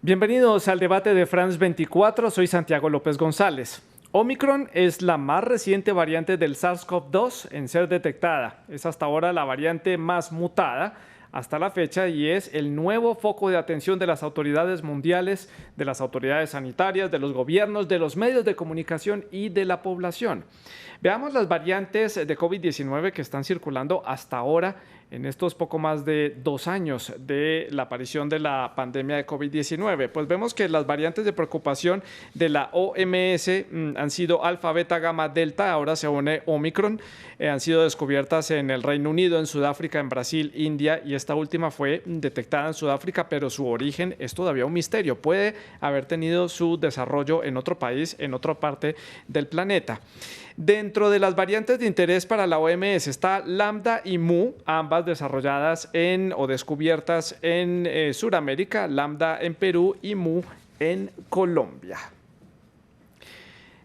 Bienvenidos al debate de France 24, soy Santiago López González. Omicron es la más reciente variante del SARS-CoV-2 en ser detectada. Es hasta ahora la variante más mutada hasta la fecha y es el nuevo foco de atención de las autoridades mundiales, de las autoridades sanitarias, de los gobiernos, de los medios de comunicación y de la población. Veamos las variantes de COVID-19 que están circulando hasta ahora en estos poco más de 2 años de la aparición de la pandemia de COVID-19. Pues vemos que las variantes de preocupación de la OMS han sido alfa, beta, gamma, delta, ahora se une Omicron. Han sido descubiertas en el Reino Unido, en Sudáfrica, en Brasil, India, y esta última fue detectada en Sudáfrica, pero su origen es todavía un misterio. Puede haber tenido su desarrollo en otro país, en otra parte del planeta. Dentro de las variantes de interés para la OMS está Lambda y Mu, ambas desarrolladas o descubiertas en Sudamérica, Lambda en Perú y Mu en Colombia.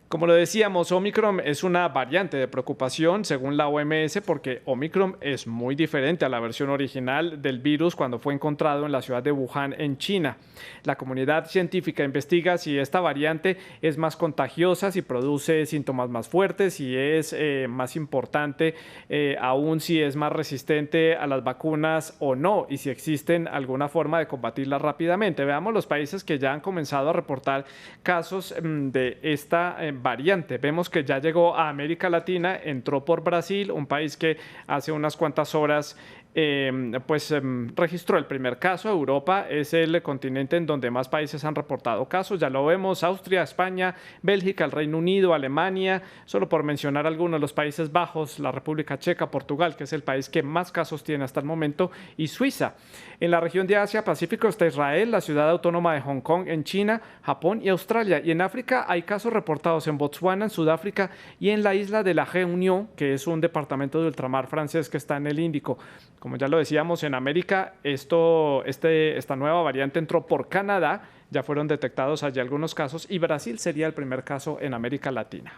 Como lo decíamos, Omicron es una variante de preocupación según la OMS porque Omicron es muy diferente a la versión original del virus cuando fue encontrado en la ciudad de Wuhan, en China. La comunidad científica investiga si esta variante es más contagiosa, si produce síntomas más fuertes, si es más importante, aún si es más resistente a las vacunas o no, y si existen alguna forma de combatirla rápidamente. Veamos los países que ya han comenzado a reportar casos de esta variante. Vemos que ya llegó a América Latina, entró por Brasil, un país que hace unas cuantas horas registró el primer caso. Europa es el continente en donde más países han reportado casos, ya lo vemos: Austria, España, Bélgica, el Reino Unido, Alemania, solo por mencionar algunos, los Países Bajos, la República Checa, Portugal, que es el país que más casos tiene hasta el momento, y Suiza. En la región de Asia-Pacífico está Israel, la ciudad autónoma de Hong Kong, en China, Japón y Australia. Y en África hay casos reportados en Botswana, en Sudáfrica y en la isla de la Réunion, que es un departamento de ultramar francés que está en el Índico. Como ya lo decíamos, en América esta nueva variante entró por Canadá, ya fueron detectados allí algunos casos, y Brasil sería el primer caso en América Latina.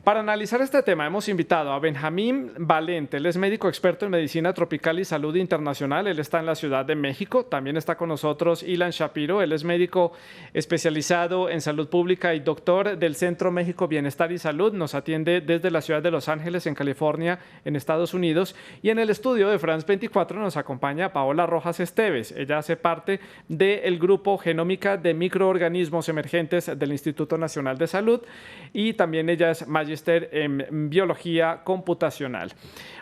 Para analizar este tema hemos invitado a Benjamín Valente. Él es médico experto en medicina tropical y salud internacional. Él está en la Ciudad de México. También está con nosotros Ilan Shapiro. Él es médico especializado en salud pública y doctor del Centro México Bienestar y Salud. Nos atiende desde la ciudad de Los Ángeles, en California, en Estados Unidos. Y en el estudio de France 24 nos acompaña Paola Rojas Esteves. Ella hace parte del grupo Genómica de Microorganismos Emergentes del Instituto Nacional de Salud, y también ella es magíster en biología computacional.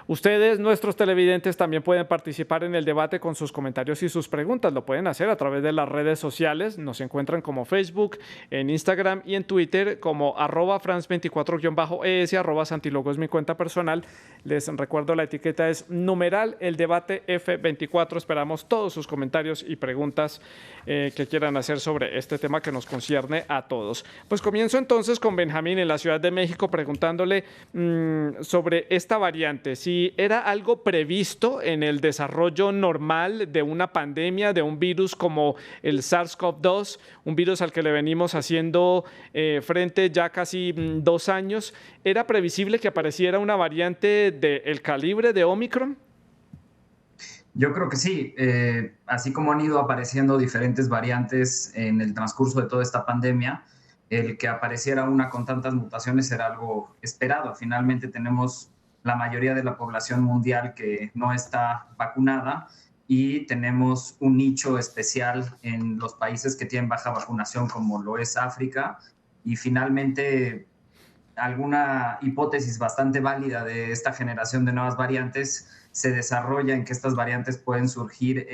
Ustedes, nuestros televidentes, también pueden participar en el debate con sus comentarios y sus preguntas. Lo pueden hacer a través de las redes sociales. Nos encuentran como Facebook, en Instagram y en Twitter como @France24-ES, @Santilogo es mi cuenta personal. Les recuerdo, la etiqueta es numeral el debate F24. Esperamos todos sus comentarios y preguntas que quieran hacer sobre este tema que nos concierne a todos. Pues comienzo entonces con Benjamín en la Ciudad de México, preguntándole sobre esta variante. Si era algo previsto en el desarrollo normal de una pandemia, de un virus como el SARS-CoV-2, un virus al que le venimos haciendo frente ya casi 2 años. ¿Era previsible que apareciera una variante del calibre de Omicron? Yo creo que sí. Así como han ido apareciendo diferentes variantes en el transcurso de toda esta pandemia, el que apareciera una con tantas mutaciones era algo esperado. Finalmente tenemos la mayoría de la población mundial que no está vacunada y tenemos un nicho especial en los países que tienen baja vacunación, como lo es África, y finalmente alguna hipótesis bastante válida de esta generación de nuevas variantes se desarrolla en que estas variantes pueden surgir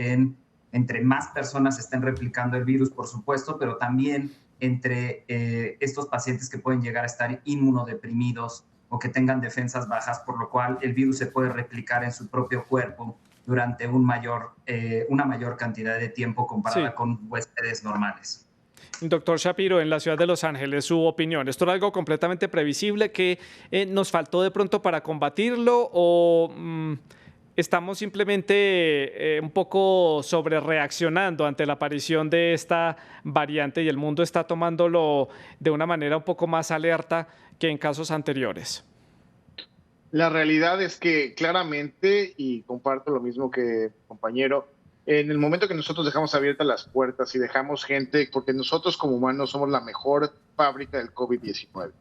entre más personas estén replicando el virus, por supuesto, pero también entre estos pacientes que pueden llegar a estar inmunodeprimidos o que tengan defensas bajas, por lo cual el virus se puede replicar en su propio cuerpo durante una mayor cantidad de tiempo comparada con huéspedes normales. Doctor Shapiro, en la Ciudad de Los Ángeles, su opinión. ¿Esto era algo completamente previsible que nos faltó de pronto para combatirlo o estamos simplemente un poco sobrereaccionando ante la aparición de esta variante y el mundo está tomándolo de una manera un poco más alerta que en casos anteriores? La realidad es que claramente, y comparto lo mismo que compañero, En el momento que nosotros dejamos abiertas las puertas y dejamos gente, porque nosotros como humanos somos la mejor fábrica del COVID-19.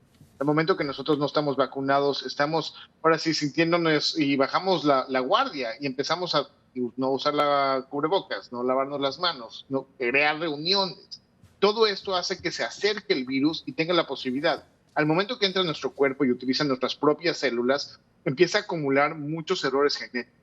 El momento que nosotros no estamos vacunados, estamos ahora sí sintiéndonos y bajamos la guardia y empezamos a no usar la cubrebocas, no lavarnos las manos, no crear reuniones. Todo esto hace que se acerque el virus y tenga la posibilidad. Al momento que entra en nuestro cuerpo y utiliza nuestras propias células, empieza a acumular muchos errores genéticos.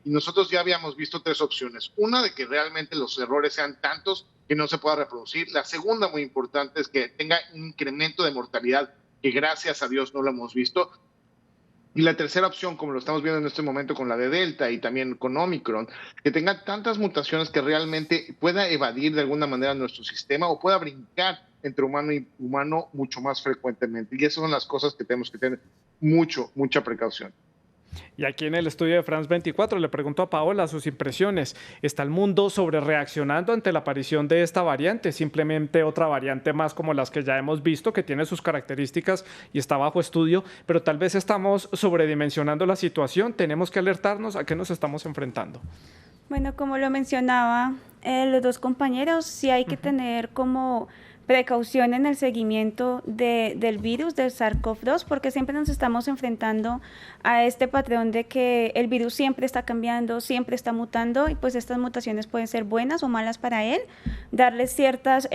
Y nosotros ya habíamos visto 3 opciones. Una, de que realmente los errores sean tantos que no se pueda reproducir. La segunda, muy importante, es que tenga un incremento de mortalidad, que gracias a Dios no lo hemos visto. Y la tercera opción, como lo estamos viendo en este momento con la de Delta y también con Omicron, que tenga tantas mutaciones que realmente pueda evadir de alguna manera nuestro sistema o pueda brincar entre humano y humano mucho más frecuentemente. Y esas son las cosas que tenemos que tener mucha precaución. Y aquí en el estudio de France 24 le pregunto a Paola sus impresiones. ¿Está el mundo sobrereaccionando ante la aparición de esta variante? Simplemente otra variante más como las que ya hemos visto, que tiene sus características y está bajo estudio, pero tal vez estamos sobredimensionando la situación. Tenemos que alertarnos a qué nos estamos enfrentando. Bueno, como lo mencionaba los dos compañeros, sí hay que tener como precaución en el seguimiento del virus, del SARS-CoV-2, porque siempre nos estamos enfrentando a este patrón de que el virus siempre está cambiando, siempre está mutando, y pues estas mutaciones pueden ser buenas o malas para él, darles ciertas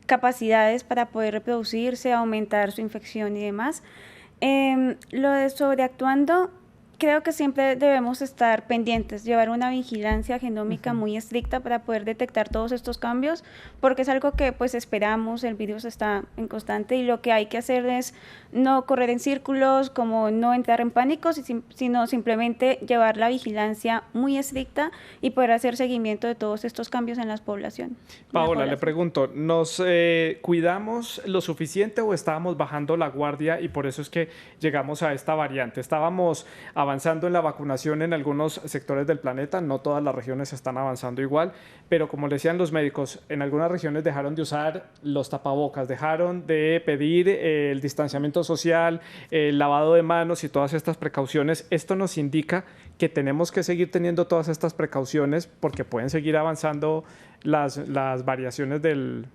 capacidades para poder reproducirse, aumentar su infección y demás. Lo de sobreactuando, creo que siempre debemos estar pendientes, llevar una vigilancia genómica muy estricta para poder detectar todos estos cambios, porque es algo que pues esperamos, el virus está en constante y lo que hay que hacer es no correr en círculos, como no entrar en pánico, sino simplemente llevar la vigilancia muy estricta y poder hacer seguimiento de todos estos cambios en la población. Paola, le pregunto, ¿nos cuidamos lo suficiente o estábamos bajando la guardia y por eso es que llegamos a esta variante? Estábamos avanzando en la vacunación en algunos sectores del planeta, no todas las regiones están avanzando igual, pero como le decían los médicos, en algunas regiones dejaron de usar los tapabocas, dejaron de pedir el distanciamiento social, el lavado de manos y todas estas precauciones. Esto nos indica que tenemos que seguir teniendo todas estas precauciones porque pueden seguir avanzando las variaciones del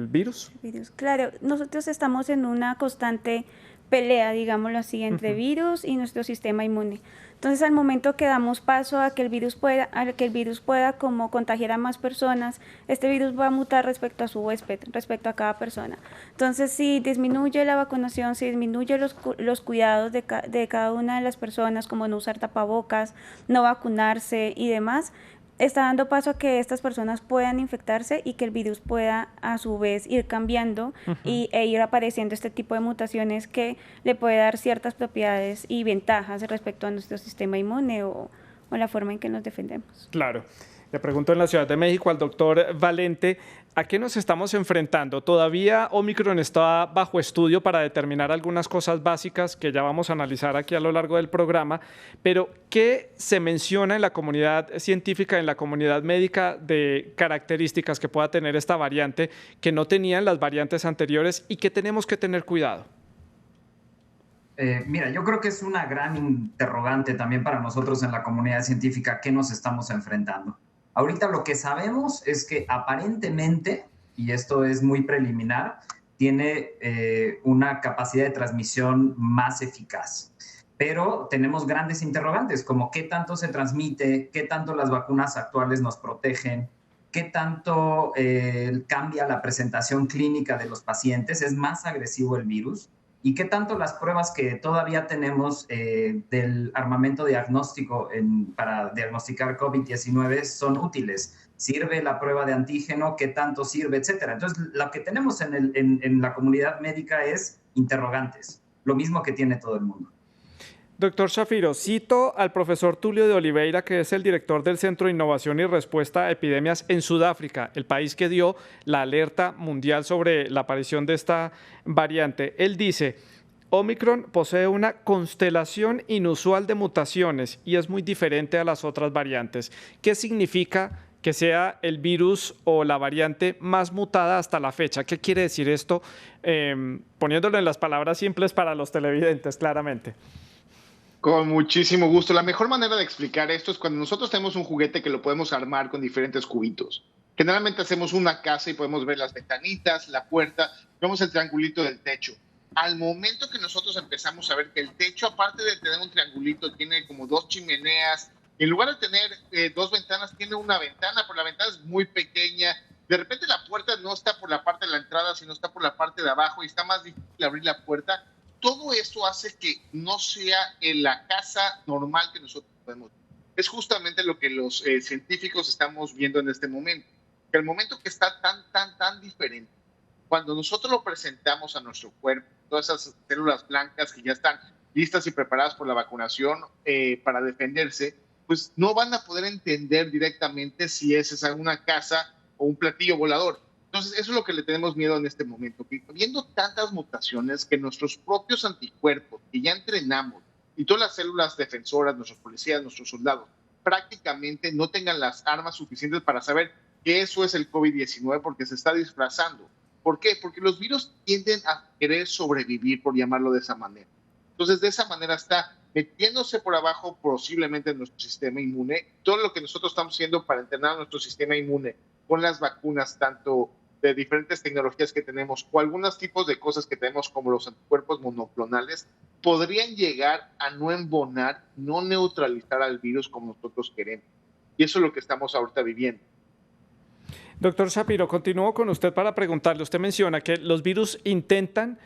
virus. Claro, nosotros estamos en una constante pelea, digámoslo así, entre virus y nuestro sistema inmune. Entonces, al momento que damos paso a que el virus pueda como contagiar a más personas, este virus va a mutar respecto a su huésped, respecto a cada persona. Entonces, si disminuye la vacunación, si disminuye los cuidados de cada una de las personas, como no usar tapabocas, no vacunarse y demás, está dando paso a que estas personas puedan infectarse y que el virus pueda a su vez ir cambiando e ir apareciendo este tipo de mutaciones que le puede dar ciertas propiedades y ventajas respecto a nuestro sistema inmune o la forma en que nos defendemos. Claro. Le pregunto en la Ciudad de México al doctor Valente, ¿a qué nos estamos enfrentando? Todavía Omicron está bajo estudio para determinar algunas cosas básicas que ya vamos a analizar aquí a lo largo del programa, pero ¿qué se menciona en la comunidad científica, en la comunidad médica de características que pueda tener esta variante que no tenían las variantes anteriores y que tenemos que tener cuidado? Mira, yo creo que es una gran interrogante también para nosotros en la comunidad científica, ¿qué nos estamos enfrentando? Ahorita lo que sabemos es que aparentemente, y esto es muy preliminar, tiene una capacidad de transmisión más eficaz. Pero tenemos grandes interrogantes, como qué tanto se transmite, qué tanto las vacunas actuales nos protegen, qué tanto cambia la presentación clínica de los pacientes, es más agresivo el virus, y qué tanto las pruebas que todavía tenemos del armamento diagnóstico para diagnosticar COVID-19 son útiles. ¿Sirve la prueba de antígeno? ¿Qué tanto sirve? Etcétera. Entonces, lo que tenemos en la comunidad médica es interrogantes, lo mismo que tiene todo el mundo. Doctor Shapiro, cito al profesor Tulio de Oliveira, que es el director del Centro de Innovación y Respuesta a Epidemias en Sudáfrica, el país que dio la alerta mundial sobre la aparición de esta variante. Él dice, Omicron posee una constelación inusual de mutaciones y es muy diferente a las otras variantes. ¿Qué significa que sea el virus o la variante más mutada hasta la fecha? ¿Qué quiere decir esto? Poniéndolo en las palabras simples para los televidentes, claramente. Con muchísimo gusto. La mejor manera de explicar esto es cuando nosotros tenemos un juguete que lo podemos armar con diferentes cubitos. Generalmente hacemos una casa y podemos ver las ventanitas, la puerta, vemos el triangulito del techo. Al momento que nosotros empezamos a ver que el techo, aparte de tener un triangulito, tiene como 2 chimeneas, en lugar de tener 2 ventanas, tiene una ventana, pero la ventana es muy pequeña. De repente la puerta no está por la parte de la entrada, sino está por la parte de abajo y está más difícil abrir la puerta. Todo esto hace que no sea en la casa normal que nosotros podemos ver. Es justamente lo que los científicos estamos viendo en este momento. Que el momento que está tan diferente, cuando nosotros lo presentamos a nuestro cuerpo, todas esas células blancas que ya están listas y preparadas por la vacunación para defenderse, pues no van a poder entender directamente si es una casa o un platillo volador. Entonces, eso es lo que le tenemos miedo en este momento. Viendo tantas mutaciones que nuestros propios anticuerpos, que ya entrenamos, y todas las células defensoras, nuestros policías, nuestros soldados, prácticamente no tengan las armas suficientes para saber que eso es el COVID-19 porque se está disfrazando. ¿Por qué? Porque los virus tienden a querer sobrevivir, por llamarlo de esa manera. Entonces, de esa manera está metiéndose por abajo posiblemente en nuestro sistema inmune. Todo lo que nosotros estamos haciendo para entrenar nuestro sistema inmune con las vacunas, tanto de diferentes tecnologías que tenemos o algunos tipos de cosas que tenemos como los anticuerpos monoclonales, podrían llegar a no embonar, no neutralizar al virus como nosotros queremos. Y eso es lo que estamos ahorita viviendo. Doctor Shapiro, continúo con usted para preguntarle. Usted menciona que los virus intentan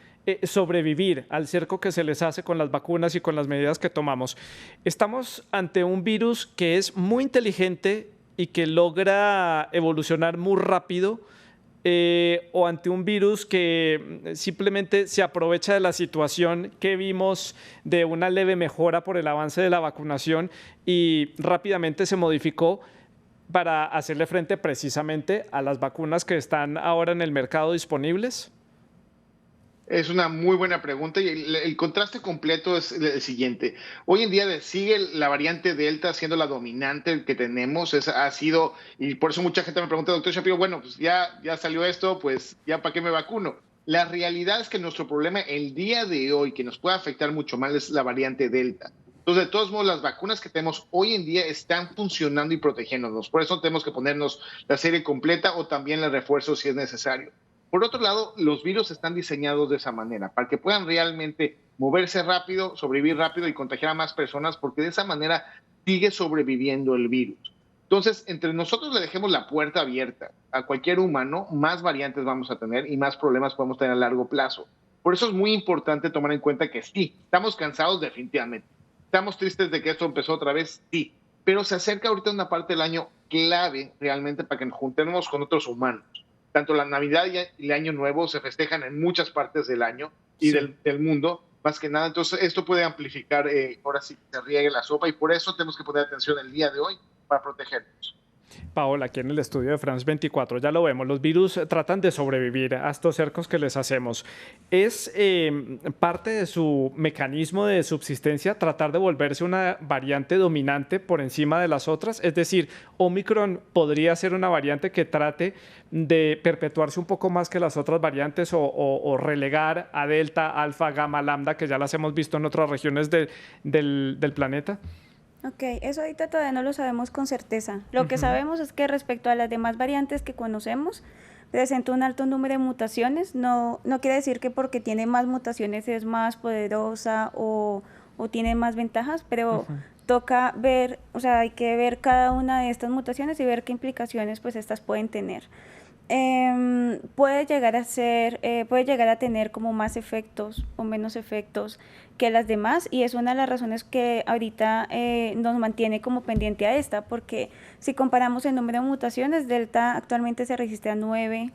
sobrevivir al cerco que se les hace con las vacunas y con las medidas que tomamos. Estamos ante un virus que es muy inteligente y que logra evolucionar muy rápido, o ante un virus que simplemente se aprovecha de la situación que vimos de una leve mejora por el avance de la vacunación y rápidamente se modificó para hacerle frente precisamente a las vacunas que están ahora en el mercado disponibles? Es una muy buena pregunta y el contraste completo es el siguiente. Hoy en día sigue la variante Delta siendo la dominante que tenemos, ha sido, y por eso mucha gente me pregunta, doctor Shapiro, bueno, pues ya salió esto, pues ya para qué me vacuno. La realidad es que nuestro problema el día de hoy, que nos puede afectar mucho más, es la variante Delta. Entonces, de todos modos, las vacunas que tenemos hoy en día están funcionando y protegiéndonos. Por eso tenemos que ponernos la serie completa o también el refuerzo si es necesario. Por otro lado, los virus están diseñados de esa manera, para que puedan realmente moverse rápido, sobrevivir rápido y contagiar a más personas, porque de esa manera sigue sobreviviendo el virus. Entonces, entre nosotros le dejemos la puerta abierta a cualquier humano, más variantes vamos a tener y más problemas podemos tener a largo plazo. Por eso es muy importante tomar en cuenta que sí, estamos cansados definitivamente. ¿Estamos tristes de que esto empezó otra vez? Sí. Pero se acerca ahorita una parte del año clave realmente para que nos juntemos con otros humanos. Tanto la Navidad y el Año Nuevo se festejan en muchas partes del año y sí, del mundo, más que nada. Entonces, esto puede amplificar, ahora sí, que se riegue la sopa y por eso tenemos que poner atención el día de hoy para protegernos. Paola, aquí en el estudio de France 24, ya lo vemos, los virus tratan de sobrevivir a estos cercos que les hacemos. ¿Es parte de su mecanismo de subsistencia tratar de volverse una variante dominante por encima de las otras? Es decir, Omicron podría ser una variante que trate de perpetuarse un poco más que las otras variantes o relegar a Delta, Alfa, Gamma, Lambda, que ya las hemos visto en otras regiones del planeta. Ok, eso ahorita todavía no lo sabemos con certeza. Lo que sabemos es que respecto a las demás variantes que conocemos, presenta un alto número de mutaciones. No quiere decir que porque tiene más mutaciones es más poderosa o tiene más ventajas, pero toca ver, o sea, hay que ver cada una de estas mutaciones y ver qué implicaciones pues estas pueden tener. Puede llegar a tener como más efectos o menos efectos que las demás y es una de las razones que ahorita nos mantiene como pendiente a esta, porque si comparamos el número de mutaciones, Delta actualmente se registra 9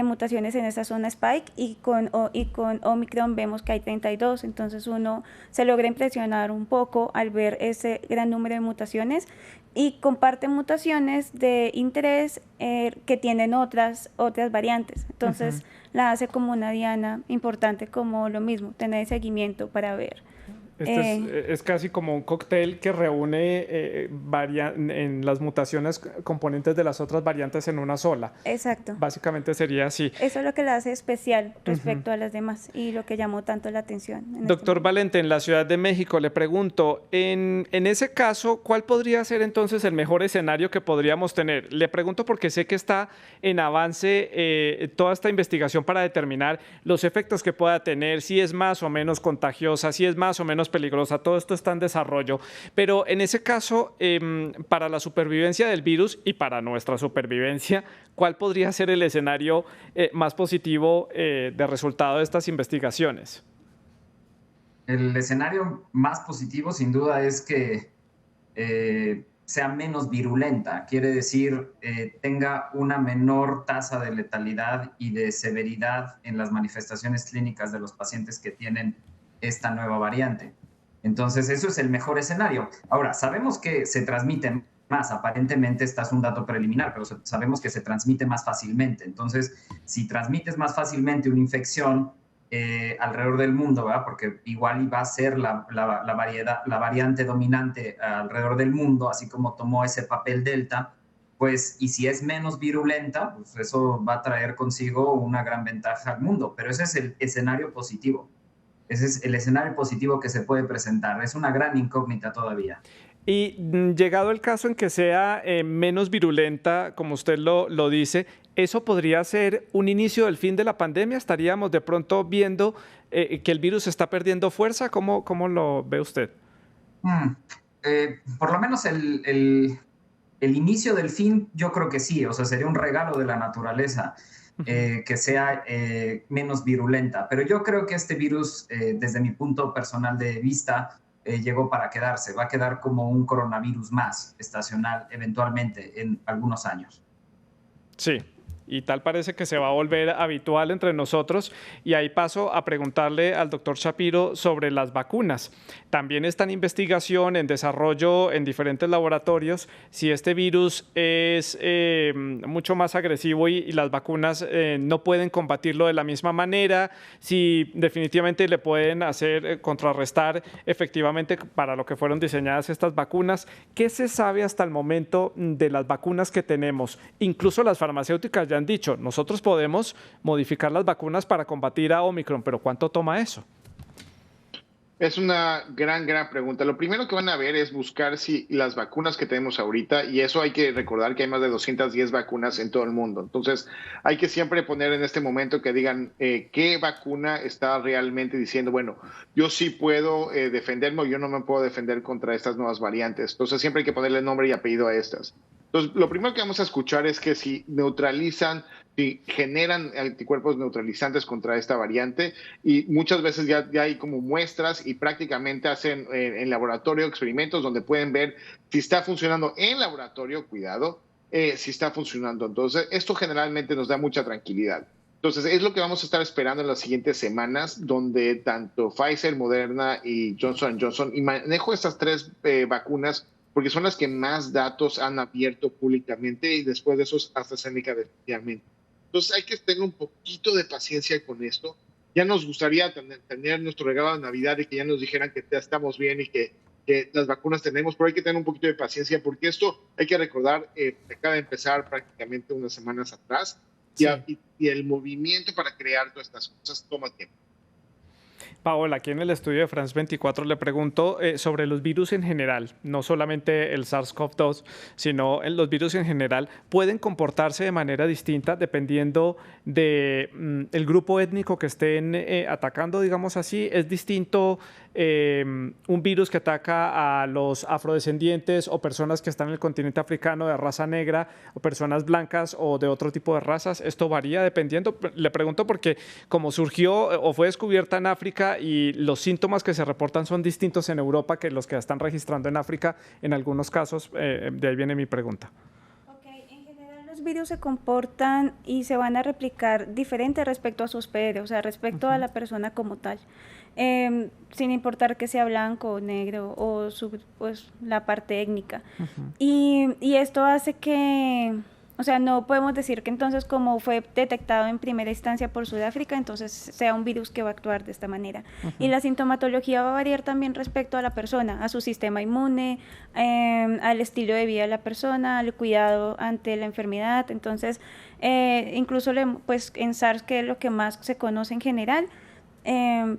mutaciones en esa zona Spike y con Omicron vemos que hay 32, entonces uno se logra impresionar un poco al ver ese gran número de mutaciones y comparte mutaciones de interés que tienen otras variantes, entonces la hace como una diana importante, como lo mismo, tener seguimiento para ver. Es casi como un cóctel que reúne en las mutaciones componentes de las otras variantes en una sola. Exacto. Básicamente sería así. Eso es lo que la hace especial respecto a las demás y lo que llamó tanto la atención. Doctor Valente, en la Ciudad de México, le pregunto, en ese caso, ¿cuál podría ser entonces el mejor escenario que podríamos tener? Le pregunto porque sé que está en avance toda esta investigación para determinar los efectos que pueda tener, si es más o menos contagiosa, si es más o menos peligrosa, todo esto está en desarrollo, pero en ese caso, para la supervivencia del virus y para nuestra supervivencia, ¿cuál podría ser el escenario más positivo de resultado de estas investigaciones? El escenario más positivo, sin duda, es que sea menos virulenta, quiere decir, tenga una menor tasa de letalidad y de severidad en las manifestaciones clínicas de los pacientes que tienen esta nueva variante. Entonces, eso es el mejor escenario. Ahora, sabemos que se transmite más, aparentemente este es un dato preliminar, pero sabemos que se transmite más fácilmente. Entonces, si transmites más fácilmente una infección alrededor del mundo, ¿verdad? Porque igual va a ser la variante dominante alrededor del mundo, así como tomó ese papel Delta, pues, y si es menos virulenta, pues eso va a traer consigo una gran ventaja al mundo. Pero ese es el escenario positivo. Ese es el escenario positivo que se puede presentar. Es una gran incógnita todavía. Y llegado el caso en que sea menos virulenta, como usted lo dice, ¿eso podría ser un inicio del fin de la pandemia? ¿Estaríamos de pronto viendo que el virus está perdiendo fuerza? ¿Cómo lo ve usted? Por lo menos el inicio del fin, yo creo que sí. O sea, sería un regalo de la naturaleza. Que sea menos virulenta. Pero yo creo que este virus, desde mi punto personal de vista, llegó para quedarse. Va a quedar como un coronavirus más estacional eventualmente en algunos años. Sí. Y tal parece que se va a volver habitual entre nosotros. Y ahí paso a preguntarle al doctor Shapiro sobre las vacunas. También está en investigación, en desarrollo en diferentes laboratorios, si este virus es mucho más agresivo y las vacunas no pueden combatirlo de la misma manera, si definitivamente le pueden hacer contrarrestar efectivamente para lo que fueron diseñadas estas vacunas. ¿Qué se sabe hasta el momento de las vacunas que tenemos? Incluso las farmacéuticas ya han dicho, nosotros podemos modificar las vacunas para combatir a Omicron, pero ¿cuánto toma eso? Es una gran pregunta. Lo primero que van a ver es buscar si las vacunas que tenemos ahorita, y eso hay que recordar que hay más de 210 vacunas en todo el mundo. Entonces, hay que siempre poner en este momento que digan qué vacuna está realmente diciendo, bueno, yo sí puedo defenderme o yo no me puedo defender contra estas nuevas variantes. Entonces, siempre hay que ponerle nombre y apellido a estas. Entonces, lo primero que vamos a escuchar es que si neutralizan, si generan anticuerpos neutralizantes contra esta variante, y muchas veces ya hay como muestras y prácticamente hacen en laboratorio experimentos donde pueden ver si está funcionando en laboratorio, cuidado, si está funcionando. Entonces, esto generalmente nos da mucha tranquilidad. Entonces, es lo que vamos a estar esperando en las siguientes semanas, donde tanto Pfizer, Moderna y Johnson & Johnson, y manejo estas tres vacunas porque son las que más datos han abierto públicamente, y después de eso AstraZeneca definitivamente. Entonces hay que tener un poquito de paciencia con esto. Ya nos gustaría tener nuestro regalo de Navidad y que ya nos dijeran que ya estamos bien y que las vacunas tenemos, pero hay que tener un poquito de paciencia porque esto hay que recordar que acaba de empezar prácticamente unas semanas atrás, sí. y el movimiento para crear todas estas cosas toma tiempo. Paola, aquí en el estudio de France 24 le pregunto sobre los virus en general, no solamente el SARS-CoV-2, sino los virus en general, ¿pueden comportarse de manera distinta dependiendo del grupo étnico que estén atacando, digamos así? ¿Es distinto un virus que ataca a los afrodescendientes o personas que están en el continente africano de raza negra o personas blancas o de otro tipo de razas? ¿Esto varía dependiendo? Le pregunto porque como surgió o fue descubierta en África y los síntomas que se reportan son distintos en Europa que los que están registrando en África en algunos casos, de ahí viene mi pregunta. En general los virus se comportan y se van a replicar diferente respecto a su hospedero, o sea, respecto a la persona como tal, sin importar que sea blanco o negro o pues, la parte étnica. Y esto hace que, O sea, no podemos decir que entonces como fue detectado en primera instancia por Sudáfrica, entonces sea un virus que va a actuar de esta manera. Y la sintomatología va a variar también respecto a la persona, a su sistema inmune, al estilo de vida de la persona, al cuidado ante la enfermedad. Entonces, incluso pues en SARS, que es lo que más se conoce en general,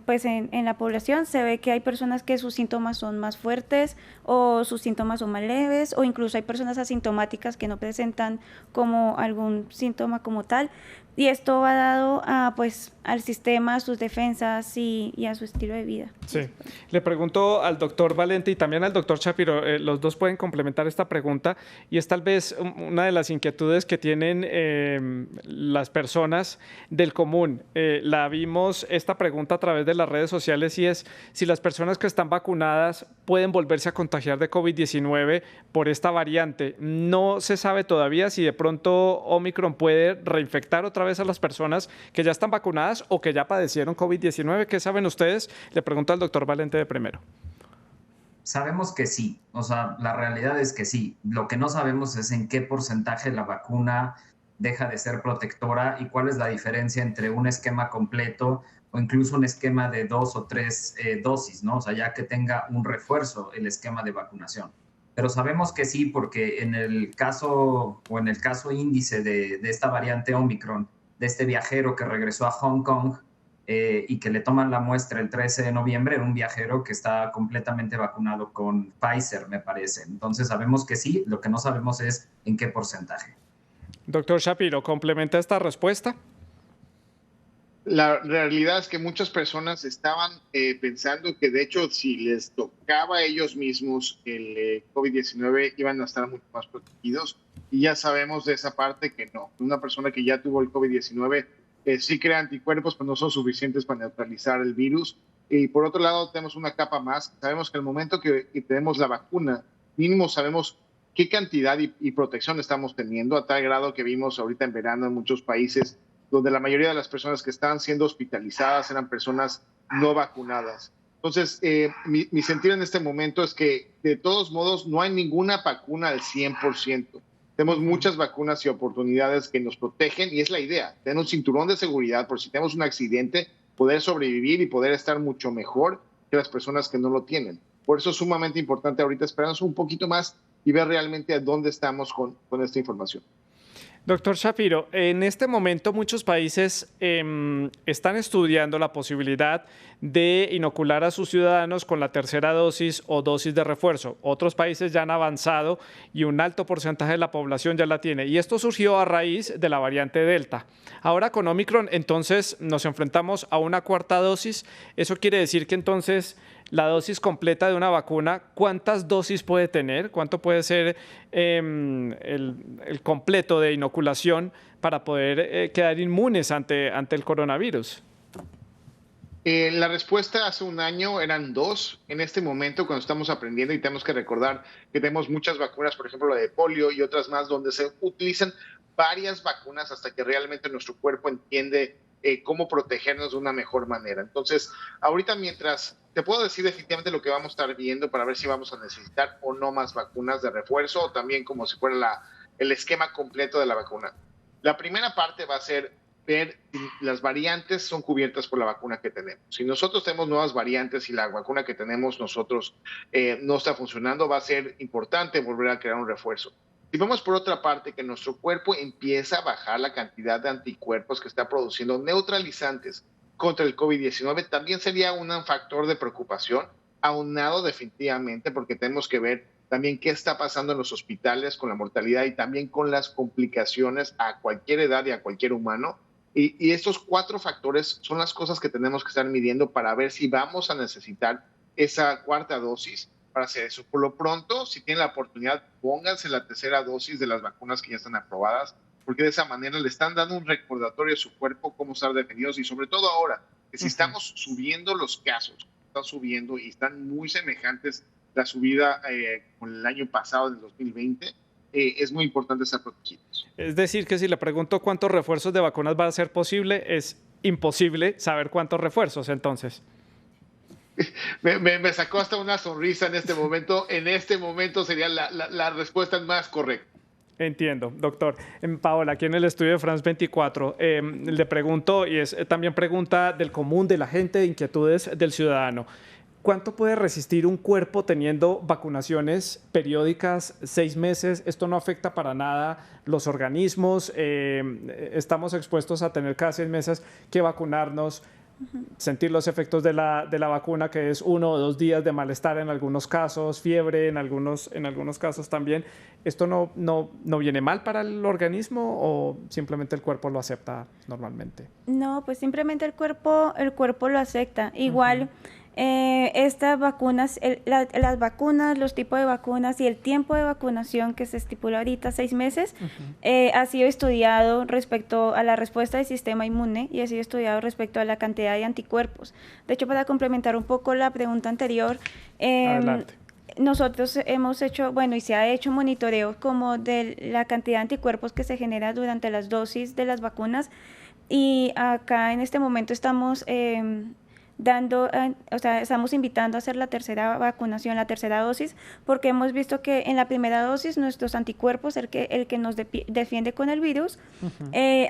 pues en la población se ve que hay personas que sus síntomas son más fuertes o sus síntomas son más leves, o incluso hay personas asintomáticas que no presentan como algún síntoma como tal, y esto va dado a, pues, al sistema, a sus defensas y a su estilo de vida. Sí. Le pregunto al doctor Valente y también al doctor Shapiro, los dos pueden complementar esta pregunta, y es tal vez una de las inquietudes que tienen las personas del común. La vimos esta pregunta a través de las redes sociales, y es si las personas que están vacunadas pueden volverse a contagiar de COVID-19 por esta variante. No se sabe todavía si de pronto Omicron puede reinfectar otra vez a las personas que ya están vacunadas o que ya padecieron COVID-19. ¿Qué saben ustedes? Le pregunto al doctor Valente de primero. Sabemos que sí, o sea, la realidad es que sí. Lo que no sabemos es en qué porcentaje la vacuna deja de ser protectora y cuál es la diferencia entre un esquema completo o incluso un esquema de 2 o 3 dosis, ¿no? O sea, ya que tenga un refuerzo el esquema de vacunación. Pero sabemos que sí, porque en el caso índice de esta variante Omicron, de este viajero que regresó a Hong Kong y que le toman la muestra el 13 de noviembre, era un viajero que está completamente vacunado con Pfizer, me parece. Entonces sabemos que sí, lo que no sabemos es en qué porcentaje. Doctor Shapiro, ¿complementa esta respuesta? La realidad es que muchas personas estaban pensando que, de hecho, si les tocaba a ellos mismos el COVID-19, iban a estar mucho más protegidos. Y ya sabemos de esa parte que no. Una persona que ya tuvo el COVID-19 sí crea anticuerpos, pero no son suficientes para neutralizar el virus. Y por otro lado, tenemos una capa más. Sabemos que el momento que tenemos la vacuna, mínimo sabemos qué cantidad y protección estamos teniendo, a tal grado que vimos ahorita en verano en muchos países donde la mayoría de las personas que estaban siendo hospitalizadas eran personas no vacunadas. Entonces, mi sentir en este momento es que, de todos modos, no hay ninguna vacuna al 100%. Tenemos muchas vacunas y oportunidades que nos protegen, y es la idea, tener un cinturón de seguridad por si tenemos un accidente, poder sobrevivir y poder estar mucho mejor que las personas que no lo tienen. Por eso es sumamente importante ahorita esperarnos un poquito más y ver realmente a dónde estamos con esta información. Doctor Shapiro, en este momento muchos países están estudiando la posibilidad de inocular a sus ciudadanos con la tercera dosis o dosis de refuerzo. Otros países ya han avanzado y un alto porcentaje de la población ya la tiene. Y esto surgió a raíz de la variante Delta. Ahora con Omicron, entonces, nos enfrentamos a una cuarta dosis. Eso quiere decir que entonces la dosis completa de una vacuna, ¿cuántas dosis puede tener? ¿Cuánto puede ser el completo de inoculación para poder quedar inmunes ante el coronavirus? La respuesta hace un año eran 2. En este momento, cuando estamos aprendiendo, y tenemos que recordar que tenemos muchas vacunas, por ejemplo la de polio y otras más, donde se utilizan varias vacunas hasta que realmente nuestro cuerpo entiende cómo protegernos de una mejor manera. Entonces, ahorita mientras te puedo decir definitivamente lo que vamos a estar viendo para ver si vamos a necesitar o no más vacunas de refuerzo, o también como si fuera el esquema completo de la vacuna. La primera parte va a ser ver si las variantes son cubiertas por la vacuna que tenemos. Si nosotros tenemos nuevas variantes y la vacuna que tenemos nosotros no está funcionando, va a ser importante volver a crear un refuerzo. Si vemos por otra parte que nuestro cuerpo empieza a bajar la cantidad de anticuerpos que está produciendo neutralizantes contra el COVID-19, también sería un factor de preocupación, aunado definitivamente, porque tenemos que ver también qué está pasando en los hospitales con la mortalidad y también con las complicaciones a cualquier edad y a cualquier humano. Y estos 4 factores son las cosas que tenemos que estar midiendo para ver si vamos a necesitar esa cuarta dosis para hacer eso. Por lo pronto, si tienen la oportunidad, pónganse la tercera dosis de las vacunas que ya están aprobadas, porque de esa manera le están dando un recordatorio a su cuerpo cómo estar defendidos, y sobre todo ahora, que si estamos subiendo los casos, están subiendo y están muy semejantes la subida con el año pasado, del 2020, es muy importante estar protegidos. Es decir, que si le pregunto cuántos refuerzos de vacunas va a ser posible, es imposible saber cuántos refuerzos entonces. Me sacó hasta una sonrisa en este momento. En este momento sería la respuesta más correcta. Entiendo, doctor. Paola, aquí en el estudio de France 24, le pregunto, y es también pregunta del común, de la gente, inquietudes del ciudadano. ¿Cuánto puede resistir un cuerpo teniendo vacunaciones periódicas 6 meses? Esto no afecta para nada los organismos. Estamos expuestos a tener cada 6 meses que vacunarnos, sentir los efectos de la vacuna, que es 1 o 2 días de malestar en algunos casos, fiebre en algunos casos también. ¿Esto no viene mal para el organismo o simplemente el cuerpo lo acepta normalmente? No, pues simplemente el cuerpo lo acepta. Igual, estas vacunas, las vacunas, los tipos de vacunas y el tiempo de vacunación que se estipula ahorita, 6 meses, ha sido estudiado respecto a la respuesta del sistema inmune y ha sido estudiado respecto a la cantidad de anticuerpos. De hecho, para complementar un poco la pregunta anterior, Adelante. nosotros hemos hecho, bueno, y se ha hecho monitoreo como de la cantidad de anticuerpos que se genera durante las dosis de las vacunas, y acá en este momento estamos estamos invitando a hacer la tercera vacunación, la tercera dosis, porque hemos visto que en la primera dosis nuestros anticuerpos, el que nos defiende con el virus,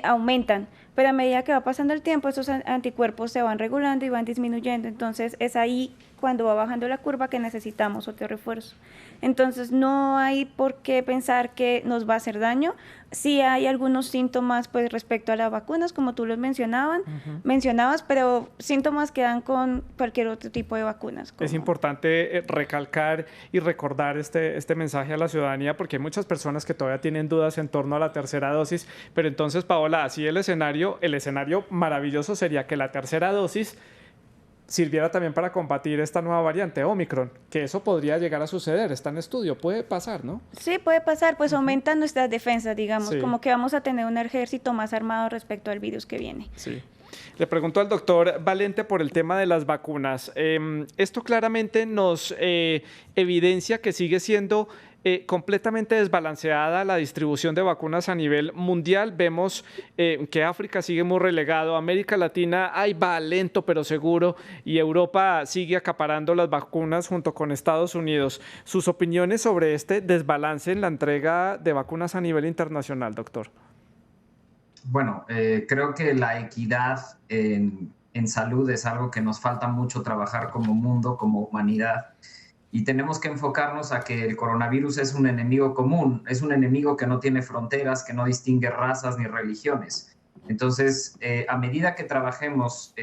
aumentan, pero a medida que va pasando el tiempo, esos anticuerpos se van regulando y van disminuyendo. Entonces es ahí cuando va bajando la curva que necesitamos otro refuerzo. Entonces no hay por qué pensar que nos va a hacer daño. Sí hay algunos síntomas pues respecto a las vacunas, como tú los mencionabas, pero síntomas que dan con cualquier otro tipo de vacunas. Es importante recalcar y recordar este mensaje a la ciudadanía, porque hay muchas personas que todavía tienen dudas en torno a la tercera dosis. Pero entonces, Paola, así el escenario maravilloso sería que la tercera dosis sirviera también para combatir esta nueva variante Omicron, que eso podría llegar a suceder, está en estudio, puede pasar, ¿no? Sí, puede pasar, pues aumentan nuestras defensas, digamos, sí, como que vamos a tener un ejército más armado respecto al virus que viene. Sí. Le pregunto al doctor Valente por el tema de las vacunas. Esto claramente nos evidencia que sigue siendo completamente desbalanceada la distribución de vacunas a nivel mundial. Vemos que África sigue muy relegado, América Latina ahí va lento pero seguro, y Europa sigue acaparando las vacunas junto con Estados Unidos. ¿Sus opiniones sobre este desbalance en la entrega de vacunas a nivel internacional, doctor? Bueno, creo que la equidad en salud es algo que nos falta mucho trabajar como mundo, como humanidad. Y tenemos que enfocarnos a que el coronavirus es un enemigo común, es un enemigo que no tiene fronteras, que no distingue razas ni religiones. Entonces, a medida que trabajemos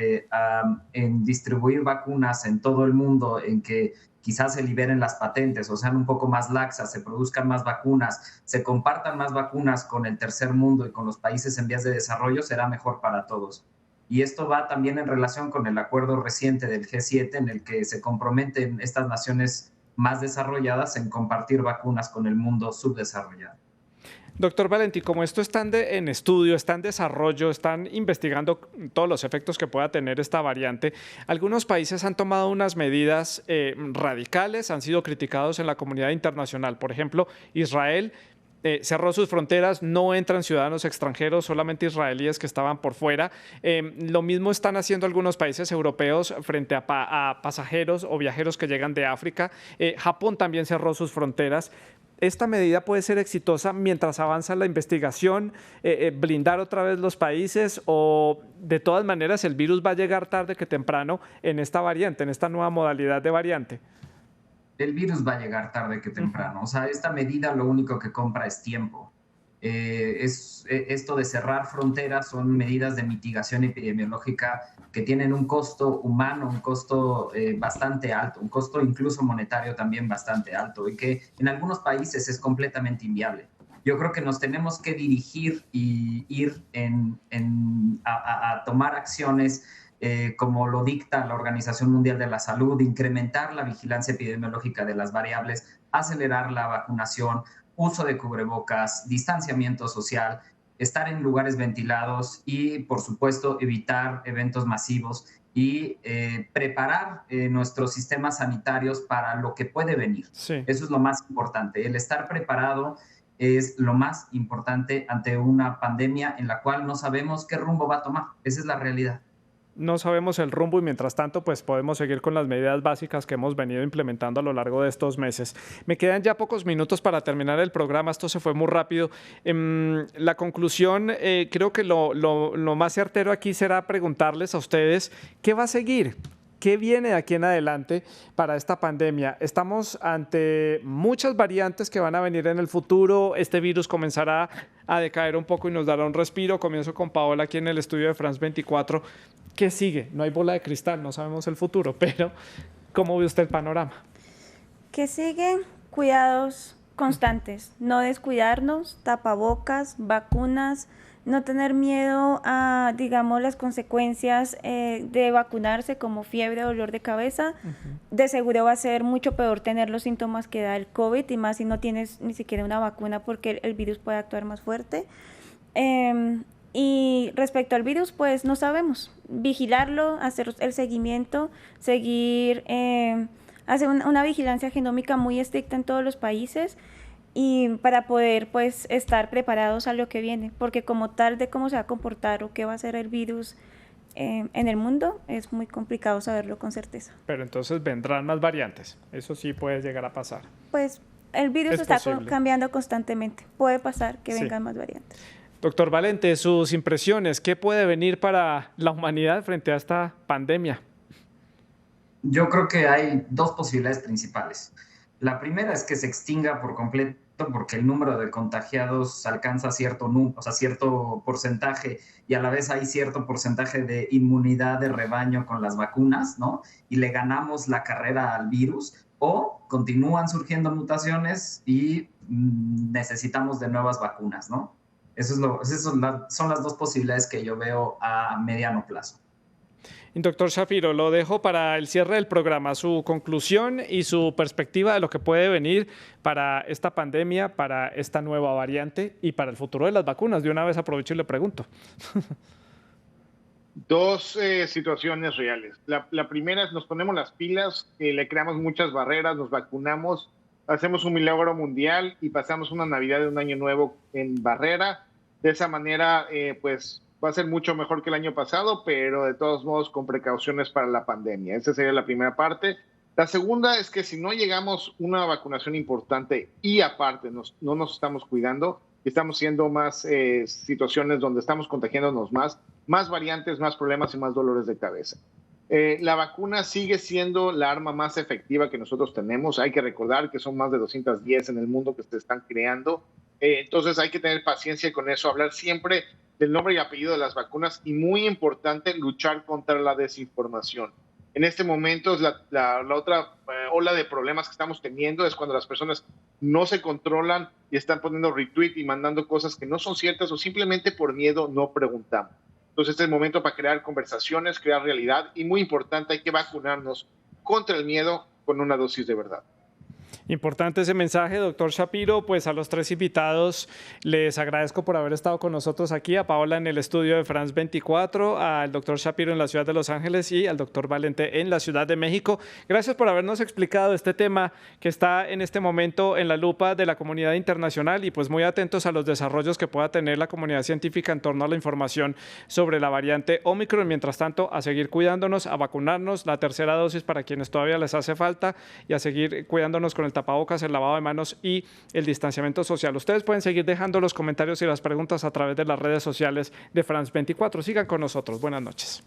en distribuir vacunas en todo el mundo, en que quizás se liberen las patentes o sean un poco más laxas, se produzcan más vacunas, se compartan más vacunas con el tercer mundo y con los países en vías de desarrollo, será mejor para todos. Y esto va también en relación con el acuerdo reciente del G7, en el que se comprometen estas naciones más desarrolladas en compartir vacunas con el mundo subdesarrollado. Doctor Valenti, como esto está en estudio, está en desarrollo, están investigando todos los efectos que pueda tener esta variante, algunos países han tomado unas medidas radicales, han sido criticados en la comunidad internacional. Por ejemplo, Israel cerró sus fronteras, no entran ciudadanos extranjeros, solamente israelíes que estaban por fuera. Lo mismo están haciendo algunos países europeos frente a pasajeros o viajeros que llegan de África. Japón también cerró sus fronteras. ¿Esta medida puede ser exitosa mientras avanza la investigación, blindar otra vez los países, o de todas maneras el virus va a llegar tarde que temprano en esta variante, en esta nueva modalidad de variante? El virus va a llegar tarde que temprano. O sea, esta medida lo único que compra es tiempo. Esto de cerrar fronteras son medidas de mitigación epidemiológica que tienen un costo humano, un costo bastante alto, un costo incluso monetario también bastante alto, y que en algunos países es completamente inviable. Yo creo que nos tenemos que dirigir y ir a tomar acciones como lo dicta la Organización Mundial de la Salud, incrementar la vigilancia epidemiológica de las variables, acelerar la vacunación, uso de cubrebocas, distanciamiento social, estar en lugares ventilados y, por supuesto, evitar eventos masivos y preparar nuestros sistemas sanitarios para lo que puede venir. Sí. Eso es lo más importante. El estar preparado es lo más importante ante una pandemia en la cual no sabemos qué rumbo va a tomar. Esa es la realidad. no sabemos el rumbo y mientras tanto pues podemos seguir con las medidas básicas que hemos venido implementando a lo largo de estos meses. Me quedan ya pocos minutos para terminar el programa, esto se fue muy rápido. La conclusión, creo que lo más certero aquí será preguntarles a ustedes qué va a seguir. ¿Qué viene de aquí en adelante para esta pandemia? Estamos ante muchas variantes que van a venir en el futuro. Este virus comenzará a decaer un poco y nos dará un respiro. Comienzo con Paola aquí en el estudio de France 24. ¿Qué sigue? No hay bola de cristal, no sabemos el futuro, pero ¿cómo ve usted el panorama? ¿Qué sigue? Cuidados constantes, no descuidarnos, tapabocas, vacunas, no tener miedo a, digamos, las consecuencias de vacunarse como fiebre, dolor de cabeza. De seguro va a ser mucho peor tener los síntomas que da el COVID y más si no tienes ni siquiera una vacuna porque el virus puede actuar más fuerte. Y respecto al virus, pues no sabemos. Vigilarlo, hacer el seguimiento, seguir, hacer una vigilancia genómica muy estricta en todos los países y para poder pues estar preparados a lo que viene, porque como tal de cómo se va a comportar o qué va a hacer el virus en el mundo, es muy complicado saberlo con certeza. Pero entonces vendrán más variantes, eso sí puede llegar a pasar. Pues el virus está cambiando constantemente, puede pasar que vengan más variantes. Doctor Valente, sus impresiones, ¿qué puede venir para la humanidad frente a esta pandemia? Yo creo que hay dos posibilidades principales. La primera es que se extinga por completo porque el número de contagiados alcanza cierto porcentaje y a la vez hay cierto porcentaje de inmunidad de rebaño con las vacunas, ¿no? Y le ganamos la carrera al virus, o continúan surgiendo mutaciones y necesitamos de nuevas vacunas, ¿no? Son las dos posibilidades que yo veo a mediano plazo. Doctor Shapiro, lo dejo para el cierre del programa, su conclusión y su perspectiva de lo que puede venir para esta pandemia, para esta nueva variante y para el futuro de las vacunas. De una vez aprovecho y le pregunto. Dos situaciones reales. La primera es nos ponemos las pilas, le creamos muchas barreras, nos vacunamos, hacemos un milagro mundial y pasamos una Navidad y un Año Nuevo en barrera. De esa manera, pues va a ser mucho mejor que el año pasado, pero de todos modos con precauciones para la pandemia. Esa sería la primera parte. La segunda es que si no llegamos a una vacunación importante y aparte no nos estamos cuidando, estamos siendo más situaciones donde estamos contagiándonos más variantes, más problemas y más dolores de cabeza. La vacuna sigue siendo la arma más efectiva que nosotros tenemos. Hay que recordar que son más de 210 en el mundo que se están creando. Entonces hay que tener paciencia con eso, hablar siempre del nombre y apellido de las vacunas y muy importante luchar contra la desinformación. En este momento la otra ola de problemas que estamos teniendo es cuando las personas no se controlan y están poniendo retweet y mandando cosas que no son ciertas o simplemente por miedo no preguntamos. Entonces este es el momento para crear conversaciones, crear realidad y muy importante, hay que vacunarnos contra el miedo con una dosis de verdad. Importante ese mensaje, doctor Shapiro. Pues a los tres invitados les agradezco por haber estado con nosotros aquí, a Paola en el estudio de France 24, al doctor Shapiro en la ciudad de Los Ángeles y al doctor Valente en la Ciudad de México. Gracias por habernos explicado este tema que está en este momento en la lupa de la comunidad internacional y pues muy atentos a los desarrollos que pueda tener la comunidad científica en torno a la información sobre la variante Omicron. Mientras tanto, a seguir cuidándonos, a vacunarnos, la tercera dosis para quienes todavía les hace falta y a seguir cuidándonos con el tapabocas, el lavado de manos y el distanciamiento social. Ustedes pueden seguir dejando los comentarios y las preguntas a través de las redes sociales de France 24. Sigan con nosotros. Buenas noches.